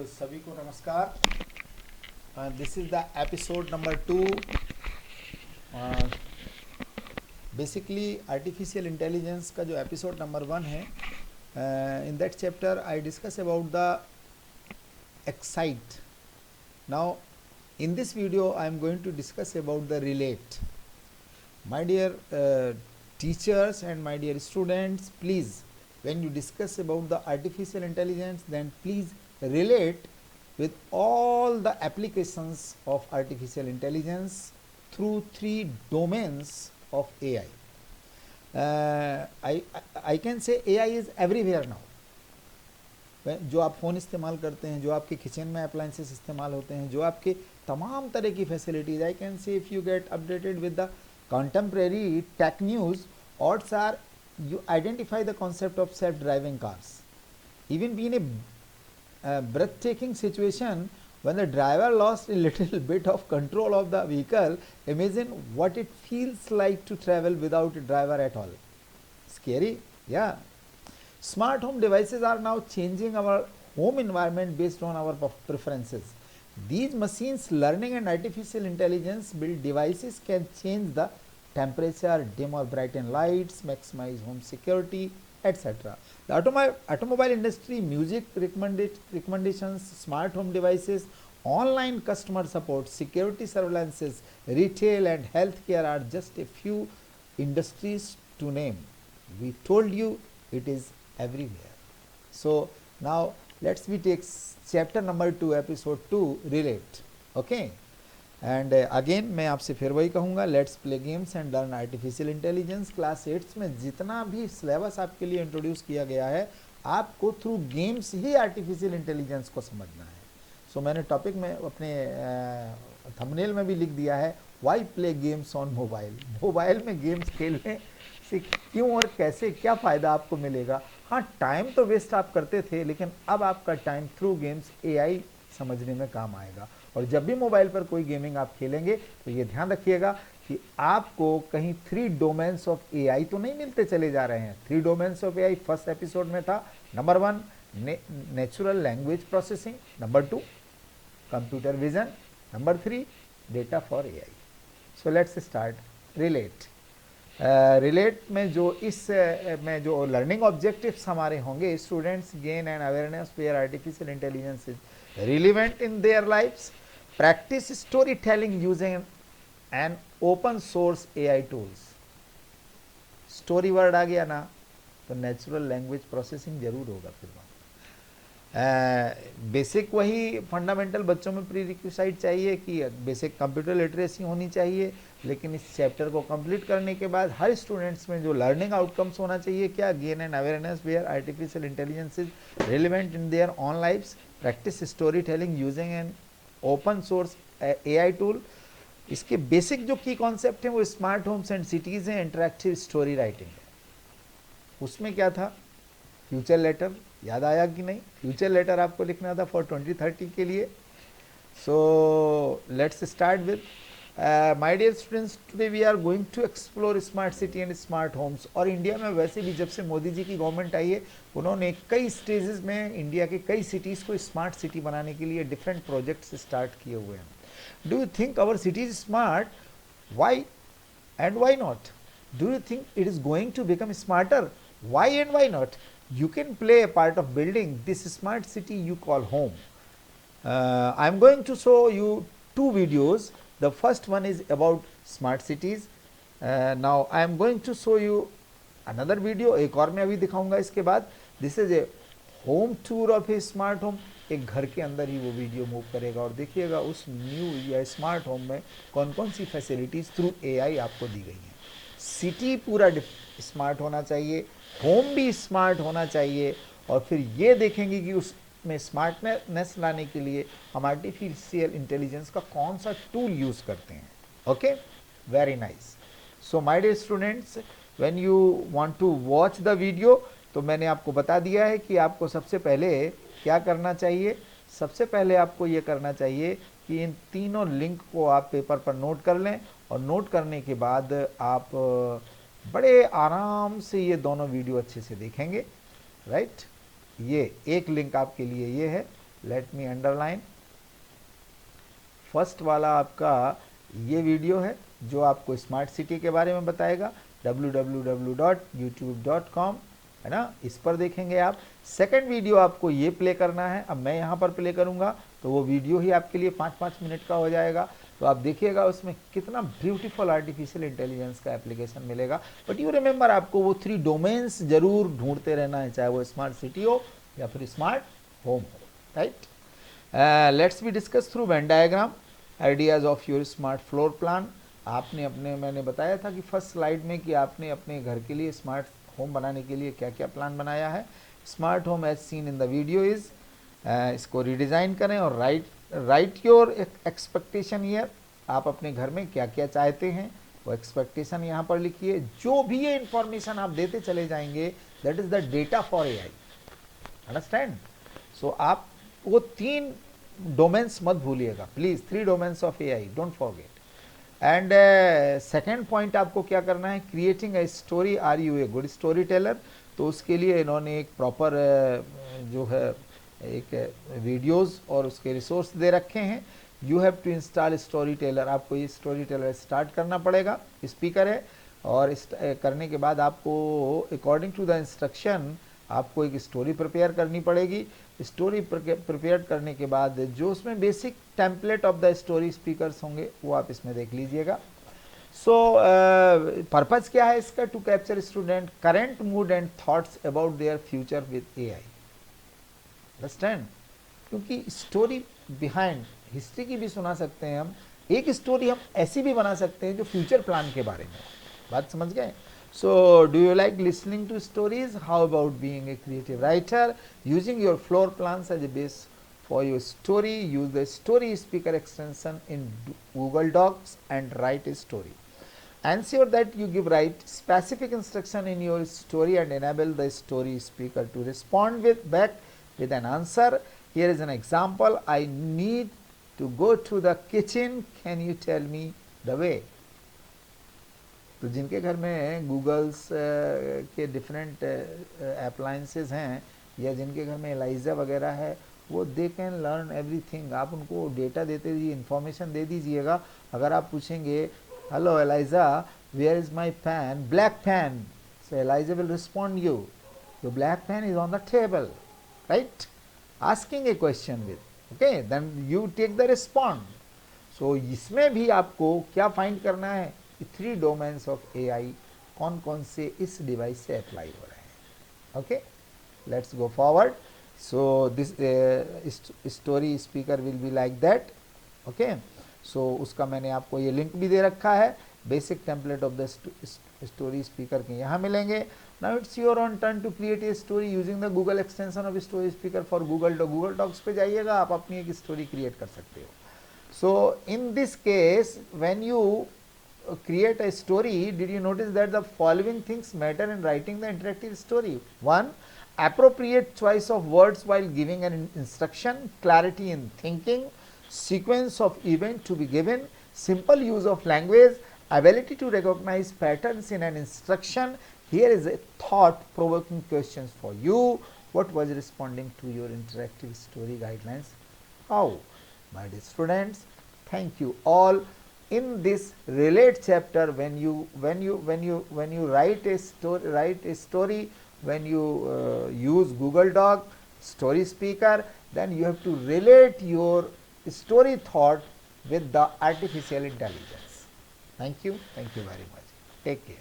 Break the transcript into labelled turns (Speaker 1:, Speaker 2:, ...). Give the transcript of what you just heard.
Speaker 1: सभी को नमस्कार। This is the episode number 2। Basically artificial intelligence का जो एपिसोड नंबर 1 है, in that chapter I discuss about the excite. Now in this video I am going to discuss about the relate. My dear teachers and my dear students, please, when you discuss about the artificial intelligence, then please relate with all the applications of artificial intelligence through 3 domains of AI. I can say AI is everywhere now. जो आप phone इस्तेमाल करते हैं, जो आपके kitchen में appliances इस्तेमाल होते हैं, जो आपके तमाम तरह की facilities, I can say if you get updated with the contemporary tech news, odds are you identify the concept of self-driving cars. Even be in a breathtaking situation when the driver lost a little bit of control of the vehicle. Imagine what it feels like to travel without a driver at all. Scary? Yeah. Smart home devices are now changing our home environment based on our preferences. These machines learning and artificial intelligence built devices can change the temperature, dim or brighten lights, maximize home security, etc. The automobile industry, music recommendations, smart home devices, online customer support, security surveillances, retail and healthcare are just a few industries to name. We told you it is everywhere. So now let's we take chapter number 2 episode 2 relate. Okay, and again मैं आपसे फिर वही कहूँगा, let's play games and learn artificial intelligence. Class 8 में जितना भी syllabus आपके लिए इंट्रोड्यूस किया गया है, आपको थ्रू गेम्स ही आर्टिफिशियल इंटेलिजेंस को समझना है. सो मैंने टॉपिक में अपने थंबनेल में भी लिख दिया है, why play games on mobile. Mobile में गेम्स खेलने से क्यों और कैसे, क्या फ़ायदा आपको मिलेगा. हाँ, टाइम तो वेस्ट आप करते थे, लेकिन अब आपका टाइम थ्रू गेम्स एआई समझने में काम आएगा. और जब भी मोबाइल पर कोई गेमिंग आप खेलेंगे तो ये ध्यान रखिएगा कि आपको कहीं 3 डोमेन्स ऑफ एआई तो नहीं मिलते चले जा रहे हैं. 3 domains of AI first episode में था. Number 1 natural language processing, number 2 computer vision, number 3 data for AI. So let's start relate. Relate में जो लर्निंग ऑब्जेक्टिव्स हमारे होंगे, students gain and awareness where artificial intelligence is relevant in their lives, practice storytelling using an open source AI tools. Story word आ गया ना तो natural language processing जरूर होगा. फिर बेसिक वही फंडामेंटल बच्चों में प्री रिक्विसाइट चाहिए कि बेसिक कंप्यूटर लिटरेसी होनी चाहिए, लेकिन इस चैप्टर को कंप्लीट करने के बाद हर स्टूडेंट्स में जो लर्निंग आउटकम्स होना चाहिए, क्या, gain and awareness where artificial intelligence is relevant in their own lives, practice story telling using an open source AI tool. इसके बेसिक जो की कॉन्सेप्ट हैं वो स्मार्ट होम्स एंड सिटीज़ हैं, इंटरेक्टिव स्टोरी राइटिंग है. उसमें क्या था, फ्यूचर लेटर, याद आया कि नहीं. फ्यूचर लेटर आपको लिखना था फॉर 2030 के लिए. So let's start with my dear students, today we are going to explore smart city and smart homes. और इंडिया में वैसे भी जब से मोदी जी की गवर्नमेंट आई है, उन्होंने कई स्टेजेस में इंडिया के कई सिटीज़ को स्मार्ट सिटी बनाने के लिए डिफरेंट प्रोजेक्ट्स स्टार्ट किए हुए हैं. Do you think our city is smart? Why and why not? Do you think it is going to become smarter? Why and why not? You can play a part of building this smart city you call home. I am going to show you 2 videos. The first one is about smart cities. Now I am going to show you another video. एक और मैं अभी दिखाऊंगा इसके बाद. This is a home tour of a smart home. एक घर के अंदर ही वो वीडियो मूव करेगा और देखिएगा उस न्यू या स्मार्ट होम में कौन कौन सी फैसिलिटीज़ थ्रू एआई आपको दी गई हैं. सिटी पूरा स्मार्ट होना चाहिए, होम भी स्मार्ट होना चाहिए, और फिर ये देखेंगे कि उसमें स्मार्टनेस लाने के लिए हम आर्टिफिशियल इंटेलिजेंस का कौन सा टूल यूज़ करते हैं. Okay, very nice. So my dear students, when you want to watch the video, तो मैंने आपको बता दिया है कि आपको सबसे पहले क्या करना चाहिए. सबसे पहले आपको ये करना चाहिए कि इन तीनों लिंक को आप पेपर पर नोट कर लें, और नोट करने के बाद आप बड़े आराम से ये दोनों वीडियो अच्छे से देखेंगे. राइट, ये एक लिंक आपके लिए ये है, लेट मी अंडरलाइन। फर्स्ट वाला आपका ये वीडियो है जो आपको स्मार्ट सिटी के बारे में बताएगा, www.youtube.com, है ना, इस पर देखेंगे आप। सेकंड वीडियो आपको ये प्ले करना है, अब मैं यहाँ पर प्ले करूँगा तो वो वीडियो ही आपके लिए 5-5 मिनट का हो जाएगा, तो आप देखिएगा उसमें कितना ब्यूटीफुल आर्टिफिशियल इंटेलिजेंस का एप्लीकेशन मिलेगा। बट यू रिमेंबर, आपको वो 3 डोमेन्स जरूर ढूंढते रहना है, चाहे वो स्मार्ट सिटी हो या फिर स्मार्ट होम हो, right. Let's be discuss through Venn diagram ideas of your smart floor plan. आपने मैंने बताया था कि फर्स्ट स्लाइड में कि आपने अपने घर के लिए स्मार्ट होम बनाने के लिए क्या क्या प्लान बनाया है। Smart home as seen in the video is, इसको रिडिज़ाइन करें और राइट योर एक्सपेक्टेशन ईयर। आप अपने घर में क्या क्या चाहते हैं वो एक्सपेक्टेशन यहाँ पर लिखिए। जो भी ये इंफॉर्मेशन आप देते चले जाएंगे, that is the data for AI, understand. So आप वो 3 डोमेन्स मत भूलिएगा please, 3 domains of AI, don't forget. And second point आपको क्या करना है, creating a story, are you a good storyteller. तो उसके लिए इन्होंने एक प्रॉपर जो है एक वीडियोस और उसके रिसोर्स दे रखे हैं। You have to install storyteller, आपको ये स्टोरी टेलर स्टार्ट करना पड़ेगा, स्पीकर है, और करने के बाद आपको अकॉर्डिंग टू द इंस्ट्रक्शन आपको एक स्टोरी प्रिपेयर करनी पड़ेगी। स्टोरी प्रिपेयर करने के बाद जो उसमें basic template of the story speakers होंगे वो आप इसमें देख लीजिएगा। सो पर्पज़ क्या है इसका, to capture student current mood and thoughts about their future with AI, understand. क्योंकि स्टोरी बिहाइंड हिस्ट्री की भी सुना सकते हैं हम, एक स्टोरी हम ऐसी भी बना सकते हैं जो फ्यूचर प्लान के बारे में, बात समझ गए। So, do you like listening to stories? How about being a creative writer? Using your floor plans as a base for your story, use the story speaker extension in Google Docs and write a story. Ensure that you give right specific instruction in your story and enable the story speaker to respond back with an answer. Here is an example. I need to go to the kitchen. Can you tell me the way? तो जिनके घर में Google's के different appliances हैं या जिनके घर में एलाइजा वगैरह है, वो दे कैन लर्न एवरीथिंग। आप उनको डेटा देते दीजिए, इन्फॉर्मेशन दे दीजिएगा। अगर आप पूछेंगे hello Eliza where is my pen, black pen, so Eliza will respond you your black pen is on the table, right, asking a question with, okay, then you take the respond. So इसमें भी आपको क्या find करना है, 3 domains of AI कौन कौन से इस डिवाइस से अप्लाई हो रहे हैं, okay. Let's go forward. So this story speaker will be like that, okay. So उसका मैंने आपको ये लिंक भी दे रखा है, basic template of the story speaker के यहाँ मिलेंगे। Now it's your on turn to create a story using the Google extension of story speaker for Google docs पे जाइएगा, आप अपनी एक स्टोरी क्रिएट कर सकते हो। So in this case when you create a story, did you notice that the following things matter in writing the interactive story? 1. Appropriate choice of words while giving an instruction, clarity in thinking, sequence of event to be given, simple use of language, ability to recognize patterns in an instruction. Here is a thought provoking questions for you. What was responding to your interactive story guidelines? How? My dear students, thank you all. In this relate chapter, when you write a story, when you use Google Doc, story speaker, then you have to relate your story thought with the artificial intelligence. Thank you very much. Take care.